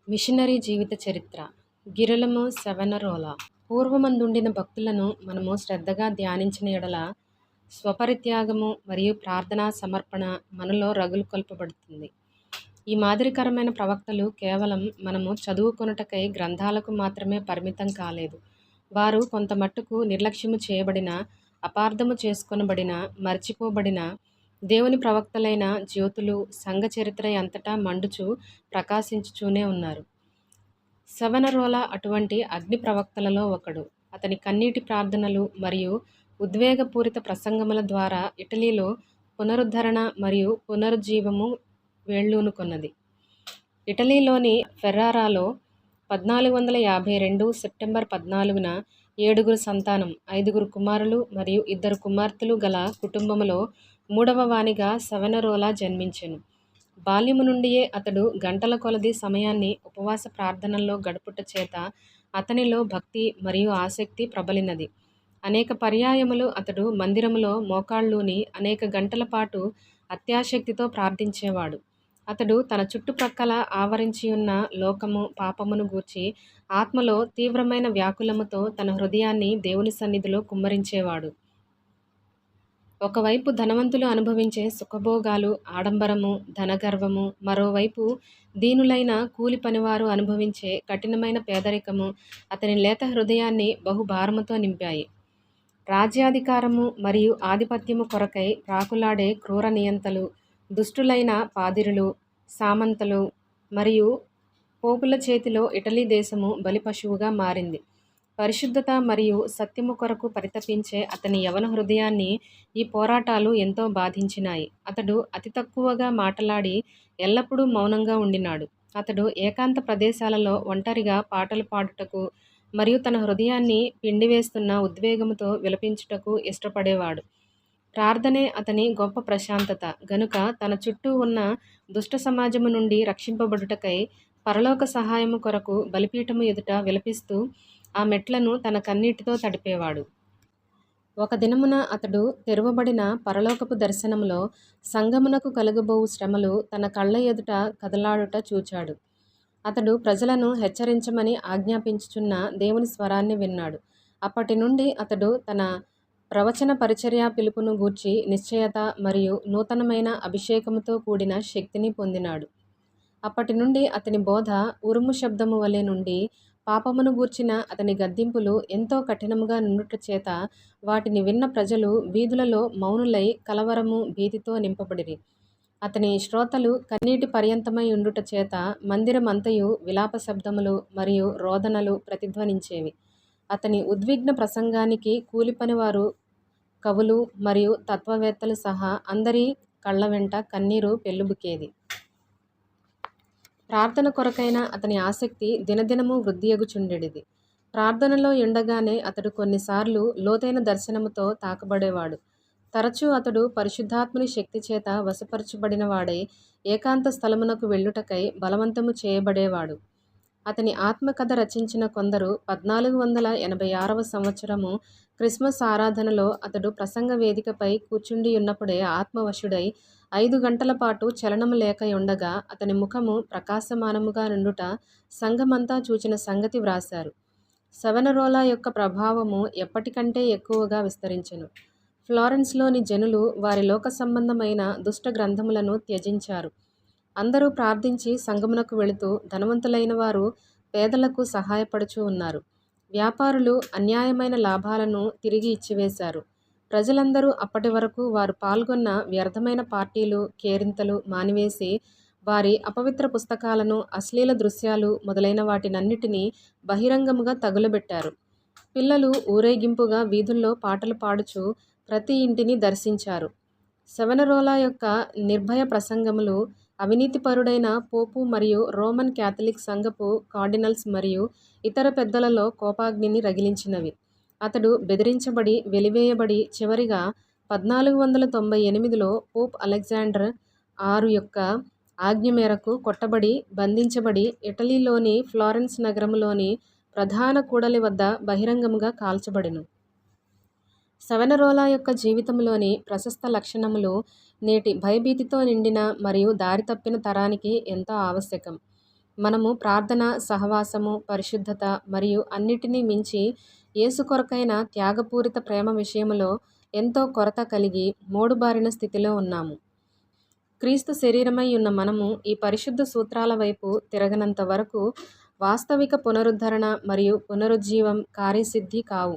Machinery జీవిత చరిత్ర గిరిలము సవెనరోలా పూర్వమందుండిన భక్తులను మనము శ్రద్ధగా ధ్యానించిన యెడల స్వపరిత్యాగము మరియు ప్రార్థనా సమర్పణ మనలో రగులు కొల్పబడుతుంది. ఈ మాదిరికరమైన ప్రవక్తలు కేవలం మనము చదువుకొనుటకై గ్రంథాలకు మాత్రమే పరిమితం కాలేదు. వారు కొంతమట్టుకు నిర్లక్ష్యము చేయబడిన, అపార్థము చేసుకొనబడిన, మరచిపోబడిన దేవుని ప్రవక్తలైన జ్యోతులు సంఘ చరిత్ర అంతటా మండుచు ప్రకాశించుచూనే ఉన్నారు. సవెనరోలా అటువంటి అగ్ని ప్రవక్తలలో ఒకడు. అతని కన్నీటి ప్రార్థనలు మరియు ఉద్వేగపూరిత ప్రసంగముల ద్వారా ఇటలీలో పునరుద్ధరణ మరియు పునరుజ్జీవము వేళ్ళూనుకొన్నది. ఇటలీలోని ఫెర్రారాలో 1452 సెప్టెంబర్ 14న 7 సంతానం, 5 కుమారులు మరియు 2 కుమార్తెలు గల కుటుంబములో 3వ వానిగా సవెనరోలా జన్మించెను. బాల్యము నుండియే అతడు గంటల కొలది సమయాన్ని ఉపవాస ప్రార్థనల్లో గడుపుట చేత అతనిలో భక్తి మరియు ఆసక్తి ప్రబలినది. అనేక పర్యాయములు అతడు మందిరములో మోకాళ్ళూని అనేక గంటల పాటు అత్యాసక్తితో ప్రార్థించేవాడు. అతడు తన చుట్టుప్రక్కల ఆవరించియున్న లోకము, పాపమును గూర్చి ఆత్మలో తీవ్రమైన వ్యాకులముతో తన హృదయాన్ని దేవుని సన్నిధిలో కుమ్మరించేవాడు. ఒకవైపు ధనవంతులు అనుభవించే సుఖభోగాలు, ఆడంబరము, ధనగర్వము, మరోవైపు దీనులైన కూలి పనివారు అనుభవించే కఠినమైన పేదరికము అతని లేత హృదయాన్ని బహుభారముతో నింపాయి. రాజ్యాధికారము మరియు ఆధిపత్యము కొరకై ప్రాకులాడే క్రూర నియంతలు, దుష్టులైన పాదిరులు, సామంతలు మరియు పోపుల చేతిలో ఇటలీ దేశము బలిపశువుగా మారింది. పరిశుద్ధత మరియు సత్యము కొరకు పరితపించే అతని యవన హృదయాన్ని ఈ పోరాటాలు ఎంతో బాధించినాయి. అతడు అతి తక్కువగా మాటలాడి ఎల్లప్పుడూ మౌనంగా ఉండినాడు. అతడు ఏకాంత ప్రదేశాలలో ఒంటరిగా పాటలు పాడుటకు మరియు తన హృదయాన్ని పిండివేస్తున్న ఉద్వేగముతో విలపించుటకు ఇష్టపడేవాడు. ప్రార్థనే అతని గొప్ప ప్రశాంతత గనుక తన చుట్టూ ఉన్న దుష్ట సమాజము నుండి రక్షింపబడుటకై పరలోక సహాయము కొరకు బలిపీఠము ఎదుట విలపిస్తూ ఆ మెట్లను తన కన్నీటితో తడిపేవాడు. ఒక దినమున అతడు తెరువబడిన పరలోకపు దర్శనములో సంఘమునకు కలుగబోవు శ్రమలు తన కళ్ళ ఎదుట కదలాడుట చూచాడు. అతడు ప్రజలను హెచ్చరించమని ఆజ్ఞాపించుచున్న దేవుని స్వరాన్ని విన్నాడు. అప్పటి నుండి అతడు తన ప్రవచన పరిచర్యా పిలుపును గూర్చి నిశ్చయత మరియు నూతనమైన అభిషేకముతో కూడిన శక్తిని పొందినాడు. అప్పటి నుండి అతని బోధ ఉరుము శబ్దము వలె నుండి పాపమును గూర్చిన అతని గద్దింపులు ఎంతో కఠినముగా నుండుట చేత వాటిని విన్న ప్రజలు వీధులలో మౌనులై కలవరము, భీతితో నింపబడిరి. అతని శ్రోతలు కన్నీటి పర్యంతమై ఉండుట చేత మందిరమంతయు విలాప శబ్దములు మరియు రోదనలు ప్రతిధ్వనించేవి. అతని ఉద్విగ్న ప్రసంగానికి కూలిపనివారు, కవులు మరియు తత్వవేత్తలు సహా అందరి కళ్ళ వెంట కన్నీరు పెల్లుబుకేది. ప్రార్థన కొరకైన అతని ఆసక్తి దినదినము వృద్ధియగుచుండెడిది. ప్రార్థనలో ఉండగానే అతడు కొన్నిసార్లు లోతైన దర్శనముతో తాకబడేవాడు. తరచూ అతడు పరిశుద్ధాత్ముని శక్తి చేత వశపరచబడిన వాడై ఏకాంత స్థలమునకు వెళ్ళుటకై బలవంతము చేయబడేవాడు. అతని ఆత్మకథ రచించిన కొందరు 1486వ సంవత్సరము క్రిస్మస్ ఆరాధనలో అతడు ప్రసంగ వేదికపై కూర్చుండియున్నప్పుడే ఆత్మవశుడై 5 గంటల పాటు చలనము లేక ఉండగా అతని ముఖము ప్రకాశమానముగా నుండుట సంఘమంతా చూచిన సంగతి వ్రాశారు. సవెనరోలా యొక్క ప్రభావము ఎప్పటికంటే ఎక్కువగా విస్తరించెను. ఫ్లారెన్స్లోని జనులు వారి లోక సంబంధమైన దుష్ట గ్రంథములను త్యజించారు. అందరూ ప్రార్థించి సంఘమునకు వెళుతూ ధనవంతులైన వారు పేదలకు సహాయపడుచూ ఉన్నారు. వ్యాపారులు అన్యాయమైన లాభాలను తిరిగి ఇచ్చివేశారు. ప్రజలందరూ అప్పటి వరకు వారు పాల్గొన్న వ్యర్థమైన పార్టీలు, కేరింతలు మానివేసి వారి అపవిత్ర పుస్తకాలను, అశ్లీల దృశ్యాలు మొదలైన వాటినన్నిటినీ బహిరంగముగా తగులబెట్టారు. పిల్లలు ఊరేగింపుగా వీధుల్లో పాటలు పాడుచూ ప్రతి ఇంటిని దర్శించారు. సవెనరోలా యొక్క నిర్భయ ప్రసంగములు అవినీతిపరుడైన పోపు మరియు రోమన్ క్యాథలిక్ సంఘపు కార్డినల్స్ మరియు ఇతర పెద్దలలో కోపాగ్నిని రగిలించినవి. అతడు బెదిరించబడి, వెలివేయబడి చివరిగా 1498లో పోప్ అలెగ్జాండర్ 6 యొక్క ఆజ్ఞ మేరకు కొట్టబడి, బంధించబడి ఇటలీలోని ఫ్లారెన్స్ నగరములోని ప్రధాన కూడలి వద్ద బహిరంగముగా కాల్చబడెను. సవెనరోలా యొక్క జీవితంలోని ప్రశస్త లక్షణములు నేటి భయభీతితో నిండిన మరియు దారి తప్పిన తరానికి ఎంతో ఆవశ్యకం. మనము ప్రార్థన, సహవాసము, పరిశుద్ధత మరియు అన్నిటినీ మించి యేసు కొరకైన త్యాగపూరిత ప్రేమ విషయములో ఎంతో కొరత కలిగి మోడుబారిన స్థితిలో ఉన్నాము. క్రీస్తు శరీరమై ఉన్న మనము ఈ పరిశుద్ధ సూత్రాల వైపు తిరగనంత వరకు వాస్తవిక పునరుద్ధరణ మరియు పునరుజ్జీవం కార్యసిద్ధి కావు.